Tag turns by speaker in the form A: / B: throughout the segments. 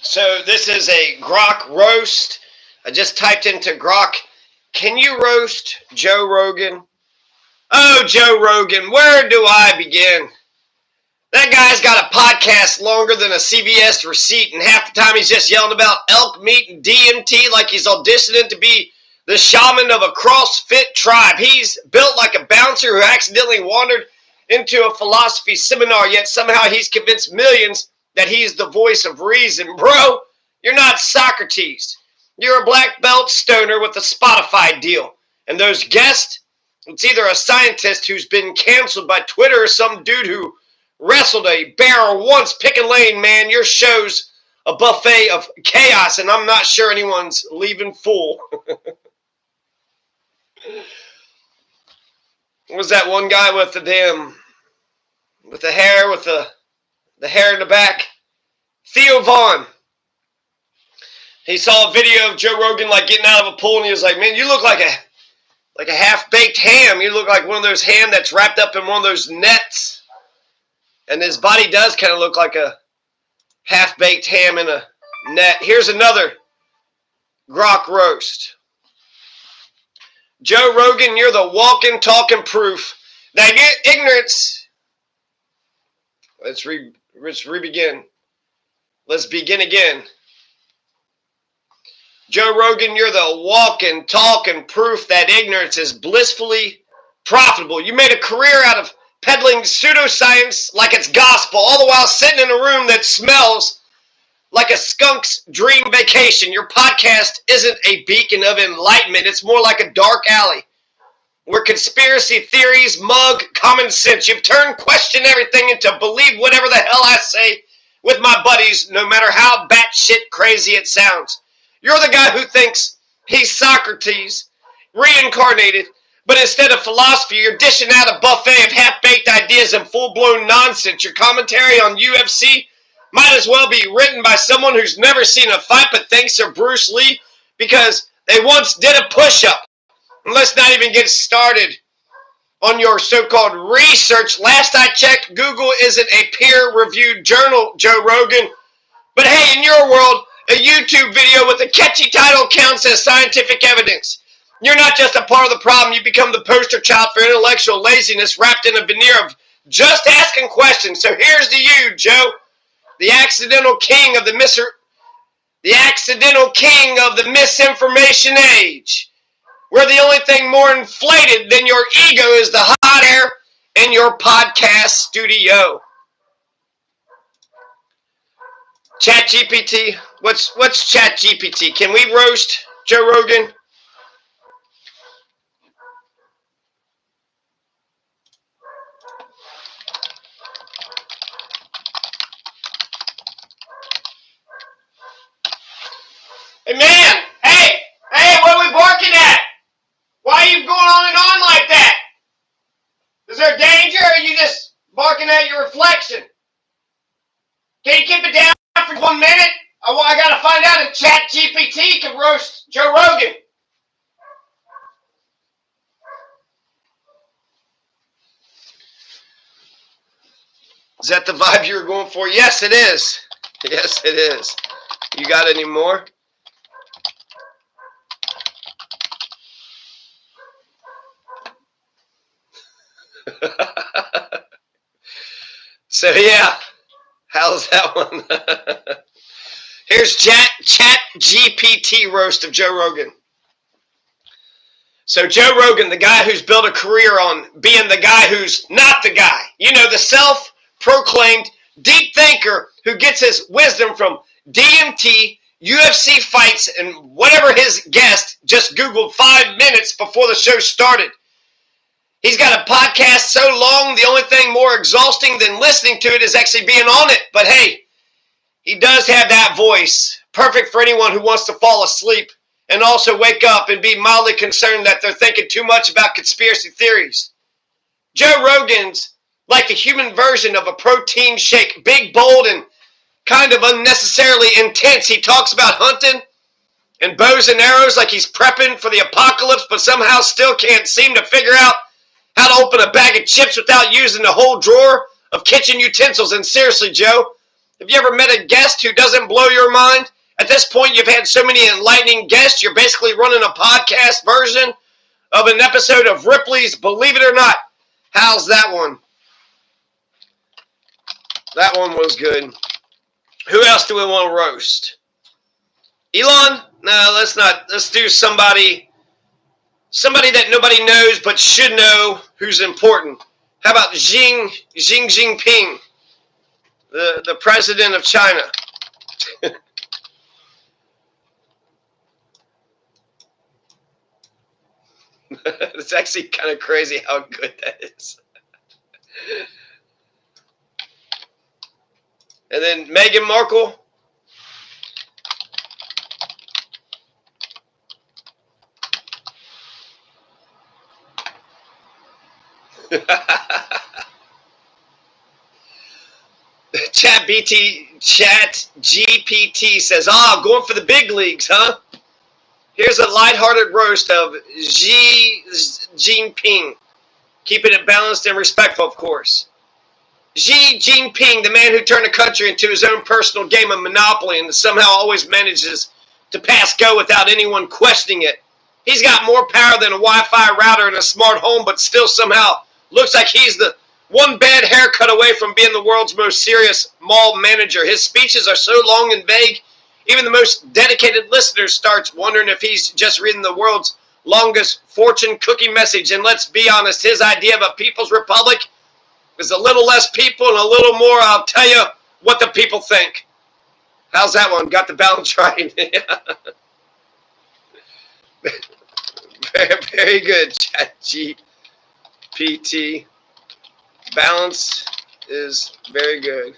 A: So this is a Grok roast. I just typed into Grok, can you roast Joe Rogan? Oh, Joe Rogan, where do I begin? That guy's got a podcast longer than a CVS receipt, and half the time he's just yelling about elk meat and DMT like he's auditioning to be the shaman of a CrossFit tribe. He's built like a bouncer who accidentally wandered into a philosophy seminar, yet somehow he's convinced millions that he's the voice of reason. Bro, you're not Socrates. You're a black belt stoner with a Spotify deal. And those guests, it's either a scientist who's been canceled by Twitter or some dude who wrestled a bear or once. Pick a lane, man. Your show's a buffet of chaos, and I'm not sure anyone's leaving full. What was that one guy with the hair, with the hair in the back? Theo Vaughn. He saw a video of Joe Rogan like getting out of a pool, and he was like, man, you look like a half-baked ham. You look like one of those ham that's wrapped up in one of those nets. And his body does kind of look like a half-baked ham in a net. Here's another Grok roast. Joe Rogan, you're the walking, talking proof that ignorance. Let's begin again. Joe Rogan, you're the walking, talking proof that ignorance is blissfully profitable. You made a career out of peddling pseudoscience like it's gospel, all the while sitting in a room that smells like a skunk's dream vacation. Your podcast isn't a beacon of enlightenment. It's more like a dark alley where conspiracy theories mug common sense. You've turned question everything into believe whatever the hell I say with my buddies, no matter how batshit crazy it sounds. You're the guy who thinks he's Socrates, reincarnated, but instead of philosophy, you're dishing out a buffet of half-baked ideas and full-blown nonsense. Your commentary on UFC might as well be written by someone who's never seen a fight but thinks they're Bruce Lee because they once did a push-up. And let's not even get started on your so-called research. Last I checked, Google isn't a peer-reviewed journal, Joe Rogan. But hey, in your world, a YouTube video with a catchy title counts as scientific evidence. You're not just a part of the problem. You become the poster child for intellectual laziness wrapped in a veneer of just asking questions. So here's to you, Joe, the accidental king of the misinformation age, where the only thing more inflated than your ego is the hot air in your podcast studio. ChatGPT, what's ChatGPT? Can we roast Joe Rogan? Hey man, hey, what are we barking at? Why are you going on and on like that? Is there danger, or are you just barking at your reflection? Can you keep it down for 1 minute? I gotta find out if ChatGPT can roast Joe Rogan. Is that the vibe you were going for? Yes, it is. Yes, it is. You got any more? So yeah, how's that one? Here's ChatGPT roast of Joe Rogan. So Joe Rogan, the guy who's built a career on being the guy who's not the guy. You know, the self-proclaimed deep thinker who gets his wisdom from DMT, UFC fights, and whatever his guest just Googled 5 minutes before the show started. He's got a podcast so long, the only thing more exhausting than listening to it is actually being on it. But hey, he does have that voice, perfect for anyone who wants to fall asleep and also wake up and be mildly concerned that they're thinking too much about conspiracy theories. Joe Rogan's like the human version of a protein shake, big, bold, and kind of unnecessarily intense. He talks about hunting and bows and arrows like he's prepping for the apocalypse, but somehow still can't seem to figure out how to open a bag of chips without using the whole drawer of kitchen utensils. And seriously, Joe, Have you ever met a guest who doesn't blow your mind? At this point, you've had so many enlightening guests, you're basically running a podcast version of an episode of Ripley's Believe It or Not. How's that one? That one was good. Who else do we want to roast? Elon? No, let's not. Let's do somebody that nobody knows but should know who's important. How about Xi Jinping, the president of China? It's actually kind of crazy how good that is. And then Meghan Markle. ChatGPT says, going for the big leagues, huh? Here's a lighthearted roast of Xi Jinping. Keeping it balanced and respectful, of course. Xi Jinping, the man who turned the country into his own personal game of Monopoly and somehow always manages to pass go without anyone questioning it. He's got more power than a Wi-Fi router in a smart home, but still somehow looks like he's the one bad haircut away from being the world's most serious mall manager. His speeches are so long and vague, even the most dedicated listener starts wondering if he's just reading the world's longest fortune cookie message. And let's be honest, his idea of a people's republic is a little less people and a little more, I'll tell you what the people think. How's that one? Got the balance right. very, very good, ChatGPT. Balance is very good.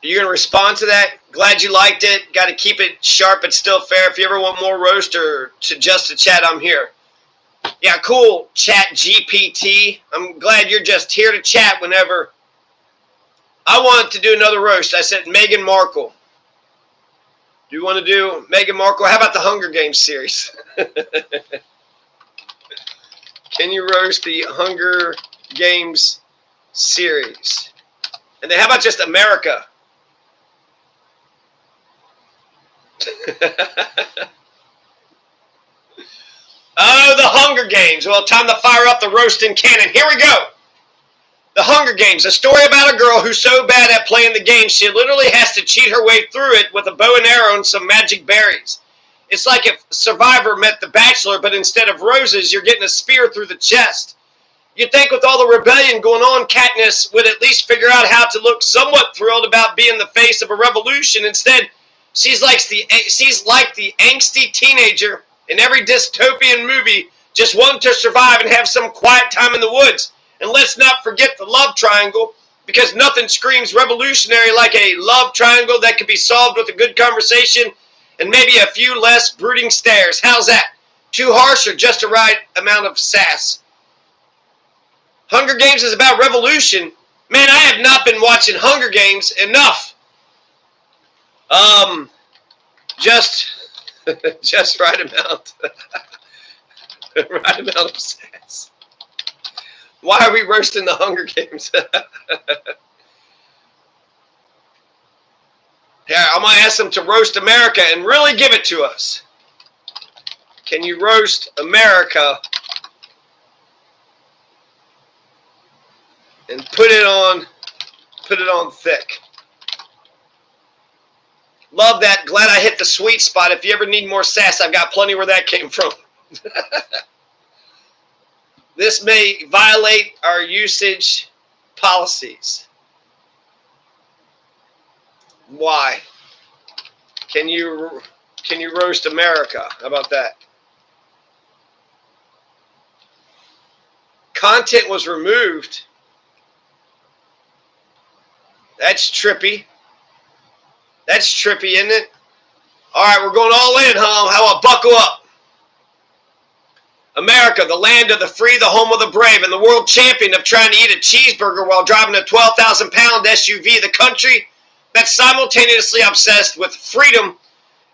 A: You're going to respond to that? Glad you liked it. Got to keep it sharp but still fair. If you ever want more roast or just to chat, I'm here. Yeah, cool, ChatGPT. I'm glad you're just here to chat whenever. I wanted to do another roast. I said Meghan Markle. Do you want to do Meghan Markle? How about the Hunger Games series? Can you roast the Hunger Games series? And then how about just America? Oh, the Hunger Games. Well, time to fire up the roasting cannon. Here we go. The Hunger Games, a story about a girl who's so bad at playing the game, she literally has to cheat her way through it with a bow and arrow and some magic berries. It's like if Survivor met The Bachelor, but instead of roses, you're getting a spear through the chest. You'd think with all the rebellion going on, Katniss would at least figure out how to look somewhat thrilled about being the face of a revolution. Instead, she's like the angsty teenager in every dystopian movie, just wanting to survive and have some quiet time in the woods. And let's not forget the love triangle, because nothing screams revolutionary like a love triangle that can be solved with a good conversation and maybe a few less brooding stares. How's that? Too harsh or just the right amount of sass? Hunger Games is about revolution. Man, I have not been watching Hunger Games enough. Just right amount. Right amount of sass. Why are we roasting the Hunger Games? Yeah, I'm going to ask them to roast America and really give it to us. Can you roast America and put it on thick? Love that. Glad I hit the sweet spot. If you ever need more sass, I've got plenty where that came from. This may violate our usage policies. Why? Can you roast America? How about that? Content was removed. That's trippy. That's trippy, isn't it? All right, we're going all in, huh? How about buckle up? America, the land of the free, the home of the brave, and the world champion of trying to eat a cheeseburger while driving a 12,000-pound SUV, the country that's simultaneously obsessed with freedom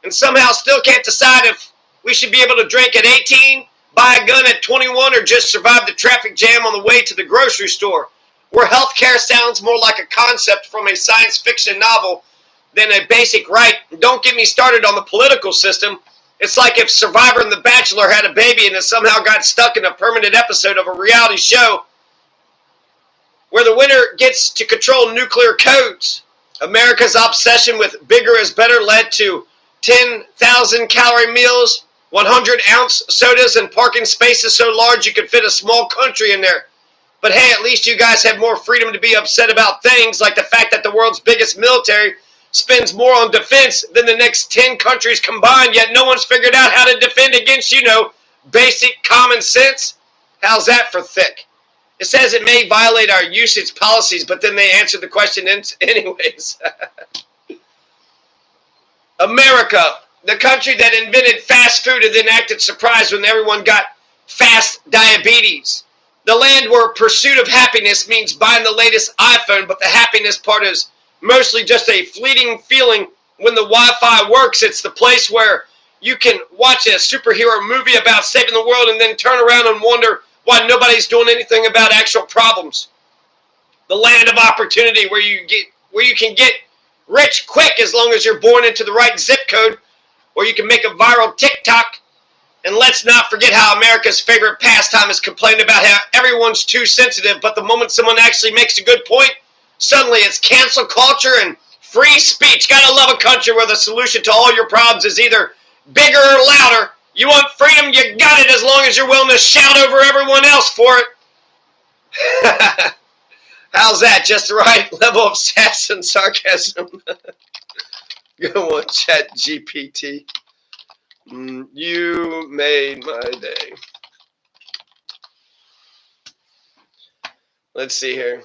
A: and somehow still can't decide if we should be able to drink at 18, buy a gun at 21, or just survive the traffic jam on the way to the grocery store, where healthcare sounds more like a concept from a science fiction novel than a basic right. Don't get me started on the political system. It's like if Survivor and The Bachelor had a baby and it somehow got stuck in a permanent episode of a reality show where the winner gets to control nuclear codes. America's obsession with bigger is better led to 10,000 calorie meals, 100-ounce sodas, and parking spaces so large you could fit a small country in there. But hey, at least you guys have more freedom to be upset about things like the fact that the world's biggest military spends more on defense than the next 10 countries combined, yet no one's figured out how to defend against, basic common sense. How's that for thick? It says it may violate our usage policies, but then they answer the question anyways. America, the country that invented fast food and then acted surprised when everyone got fast diabetes. The land where pursuit of happiness means buying the latest iPhone, but the happiness part is mostly just a fleeting feeling when the Wi-Fi works. It's the place where you can watch a superhero movie about saving the world and then turn around and wonder why nobody's doing anything about actual problems. The land of opportunity where you can get rich quick as long as you're born into the right zip code, or you can make a viral TikTok. And let's not forget how America's favorite pastime is complaining about how everyone's too sensitive, but the moment someone actually makes a good point, suddenly it's cancel culture and free speech. Gotta love a country where the solution to all your problems is either bigger or louder. You want freedom, you got it, as long as you're willing to shout over everyone else for it. How's that? Just the right level of sass and sarcasm. Go on, ChatGPT. You made my day. Let's see here.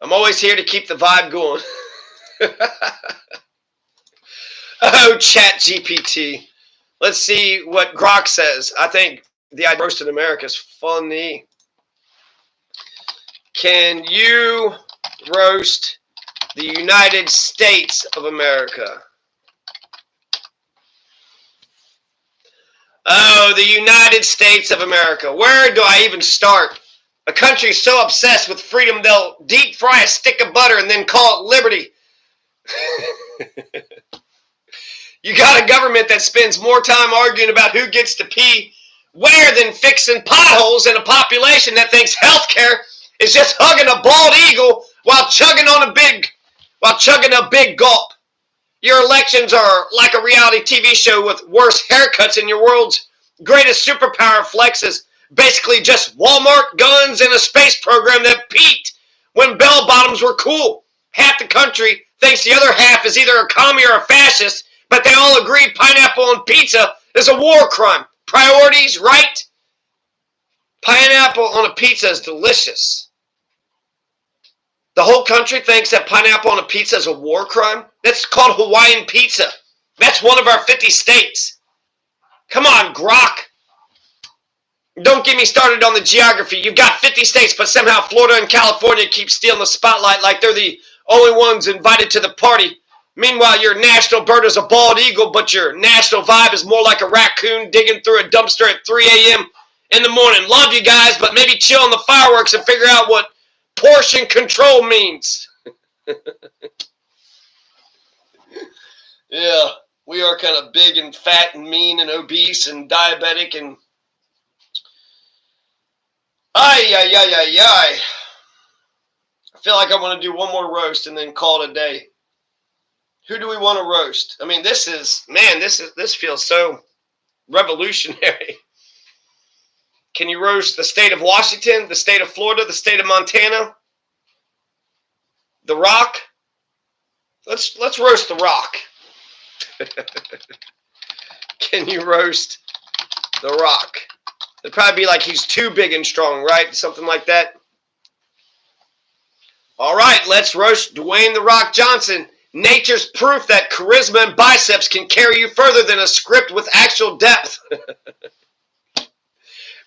A: I'm always here to keep the vibe going. Oh, ChatGPT. Let's see what Grok says. I think the idea of roasted America is funny. Can you roast the United States of America? Oh, the United States of America. Where do I even start? A country so obsessed with freedom they'll deep fry a stick of butter and then call it liberty. You got a government that spends more time arguing about who gets to pee where than fixing potholes, and a population that thinks healthcare is just hugging a bald eagle while chugging a big gulp. Your elections are like a reality TV show with worse haircuts, and your world's greatest superpower flexes basically just Walmart, guns, and a space program that peaked when bell bottoms were cool. Half the country thinks the other half is either a commie or a fascist, but they all agree pineapple on pizza is a war crime. Priorities, right? Pineapple on a pizza is delicious. The whole country thinks that pineapple on a pizza is a war crime? That's called Hawaiian pizza. That's one of our 50 states. Come on, Grok. Don't get me started on the geography. You've got 50 states, but somehow Florida and California keep stealing the spotlight like they're the only ones invited to the party. Meanwhile, your national bird is a bald eagle, but your national vibe is more like a raccoon digging through a dumpster at 3 a.m. in the morning. Love you guys, but maybe chill on the fireworks and figure out what portion control means. Yeah, we are kind of big and fat and mean and obese and diabetic and I feel like I want to do one more roast and then call it a day. Who do we want to roast? I mean, this feels so revolutionary. Can you roast the state of Washington, the state of Florida, the state of Montana, The Rock? Let's roast The Rock. Can you roast The Rock? It'd probably be like he's too big and strong, right? Something like that. All right, let's roast Dwayne The Rock Johnson. Nature's proof that charisma and biceps can carry you further than a script with actual depth.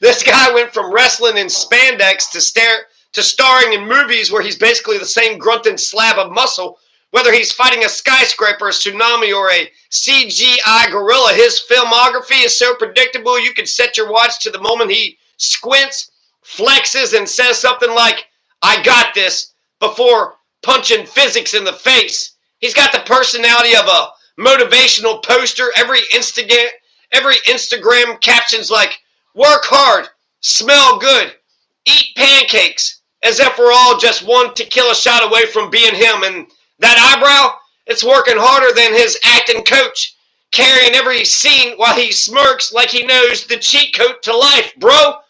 A: This guy went from wrestling in spandex to starring in movies where he's basically the same grunting slab of muscle Whether he's fighting a skyscraper, a tsunami, or a CGI gorilla, his filmography is so predictable you can set your watch to the moment he squints, flexes, and says something like, "I got this," before punching physics in the face. He's got the personality of a motivational poster. Every Instagram caption's like, "Work hard, smell good, eat pancakes," as if we're all just one tequila shot away from being him. And that eyebrow, it's working harder than his acting coach, carrying every scene while he smirks like he knows the cheat code to life. Bro,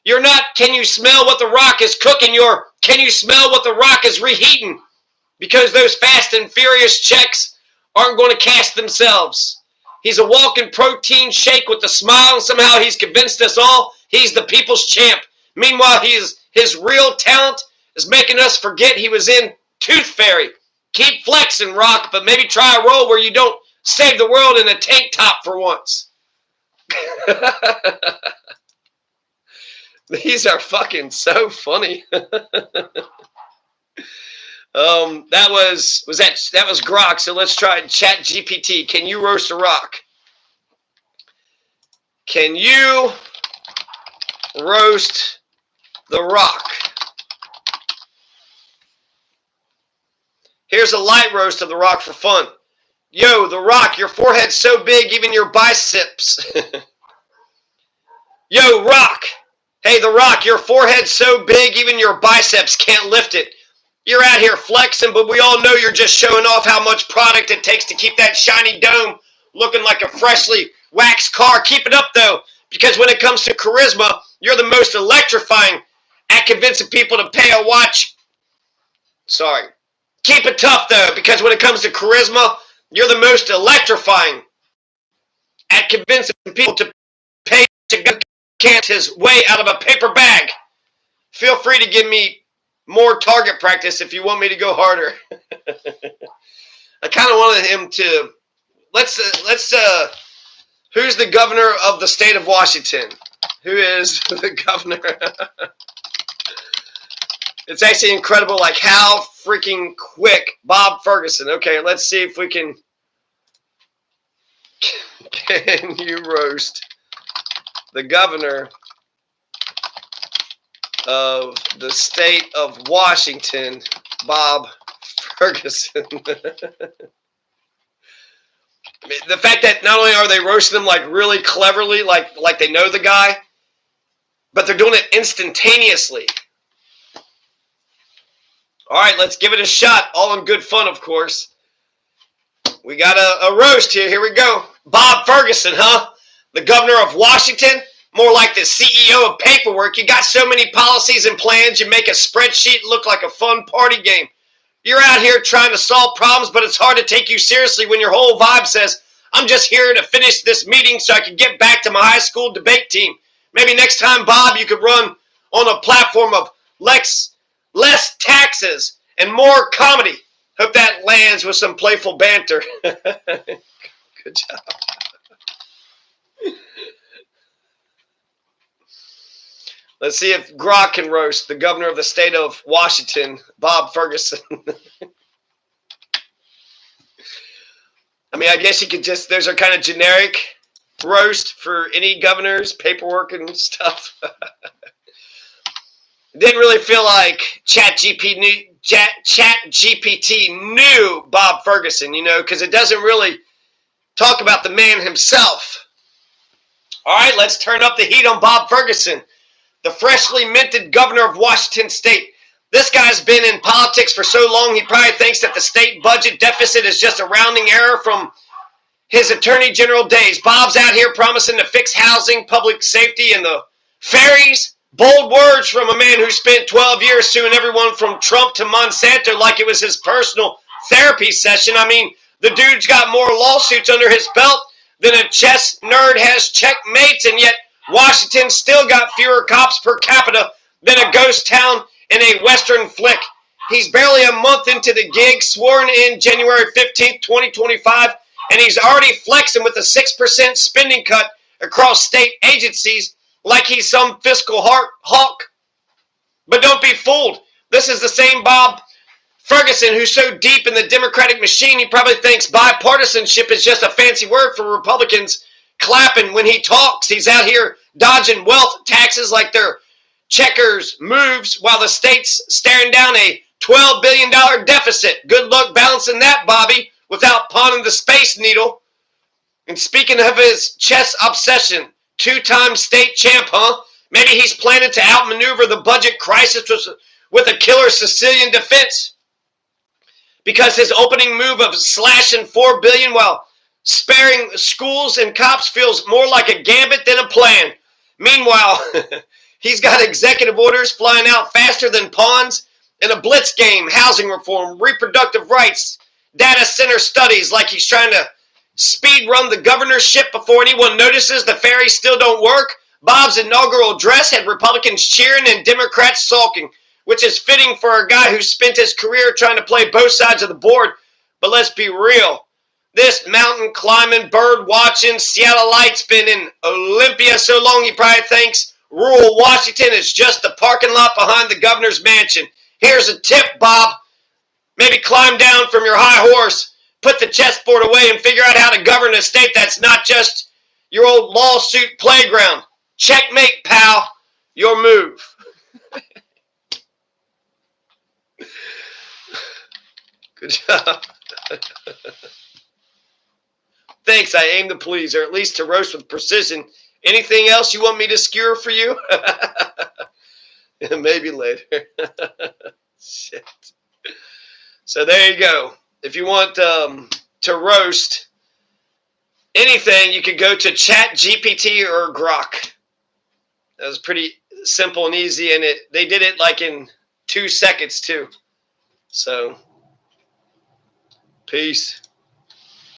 A: you're not, "Can you smell what the Rock is cooking?" You're, "Can you smell what the Rock is reheating?" Because those fast and furious checks aren't going to cash themselves. He's a walking protein shake with a smile, and somehow he's convinced us all he's the people's champ. Meanwhile, his real talent is making us forget he was in Tooth Fairy. Keep flexing, Rock, but maybe try a role where you don't save the world in a tank top for once. These are fucking so funny. That was Grok. So let's try ChatGPT. Can you roast a rock? Can you roast the Rock? Here's a light roast of the Rock for fun. Yo, the Rock, your forehead's so big, even your biceps. Yo, Rock. Hey, the Rock, your forehead's so big, even your biceps can't lift it. You're out here flexing, but we all know you're just showing off how much product it takes to keep that shiny dome looking like a freshly waxed car. Keep it up, though, because when it comes to charisma, you're the most electrifying at convincing people to pay a watch. Sorry. Keep it tough, though, because when it comes to charisma, you're the most electrifying at convincing people to pay to go can't his way out of a paper bag. Feel free to give me more target practice if you want me to go harder. I kind of wanted him to, who's the governor of the state of Washington? Who is the governor? It's actually incredible, like how freaking quick Bob Ferguson. Okay, let's see if we can you roast the governor of the state of Washington, Bob Ferguson. The fact that not only are they roasting them like really cleverly, like they know the guy, but they're doing it instantaneously. All right, let's give it a shot. All in good fun, of course. We got a roast here. Here we go. Bob Ferguson, huh? The governor of Washington? More like the CEO of paperwork. You got so many policies and plans, you make a spreadsheet look like a fun party game. You're out here trying to solve problems, but it's hard to take you seriously when your whole vibe says, "I'm just here to finish this meeting so I can get back to my high school debate team." Maybe next time, Bob, you could run on a platform of less taxes and more comedy. Hope that lands with some playful banter. Good job. Let's see if Grok can roast the governor of the state of Washington, Bob Ferguson. I mean, I guess you could just, there's a kind of generic roast for any governors, paperwork and stuff. It didn't really feel like ChatGPT knew Bob Ferguson, because it doesn't really talk about the man himself. All right, let's turn up the heat on Bob Ferguson, the freshly minted governor of Washington State. This guy's been in politics for so long, he probably thinks that the state budget deficit is just a rounding error from his attorney general days. Bob's out here promising to fix housing, public safety, and the ferries. Bold words from a man who spent 12 years suing everyone from Trump to Monsanto like it was his personal therapy session. I mean, the dude's got more lawsuits under his belt than a chess nerd has checkmates, and yet Washington still got fewer cops per capita than a ghost town in a Western flick. He's barely a month into the gig, sworn in January 15th, 2025, and he's already flexing with a 6% spending cut across state agencies like he's some fiscal hawk. But don't be fooled. This is the same Bob Ferguson, who's so deep in the Democratic machine, he probably thinks bipartisanship is just a fancy word for Republicans clapping when he talks. He's out here dodging wealth taxes like they're checkers moves while the state's staring down a $12 billion deficit. Good luck balancing that, Bobby, without pawning the Space Needle. And speaking of his chess obsession, two-time state champ, huh? Maybe he's planning to outmaneuver the budget crisis with a killer Sicilian defense. Because his opening move of slashing $4 billion while sparing schools and cops feels more like a gambit than a plan. Meanwhile, he's got executive orders flying out faster than pawns in a blitz game, housing reform, reproductive rights, data center studies, like he's trying to speed run the governorship before anyone notices the ferries still don't work. Bob's inaugural address had Republicans cheering and Democrats sulking, which is fitting for a guy who spent his career trying to play both sides of the board. But let's be real. This mountain climbing, bird watching, Seattleite's been in Olympia so long he probably thinks rural Washington is just the parking lot behind the governor's mansion. Here's a tip, Bob. Maybe climb down from your high horse, put the chessboard away, and figure out how to govern a state that's not just your old lawsuit playground. Checkmate, pal. Your move. Good job. Thanks, I aim to please, or at least to roast with precision. Anything else you want me to skewer for you? Maybe later. Shit. So there you go. If you want to roast anything, you could go to ChatGPT or Grok. That was pretty simple and easy, and they did it like in 2 seconds too. So, peace.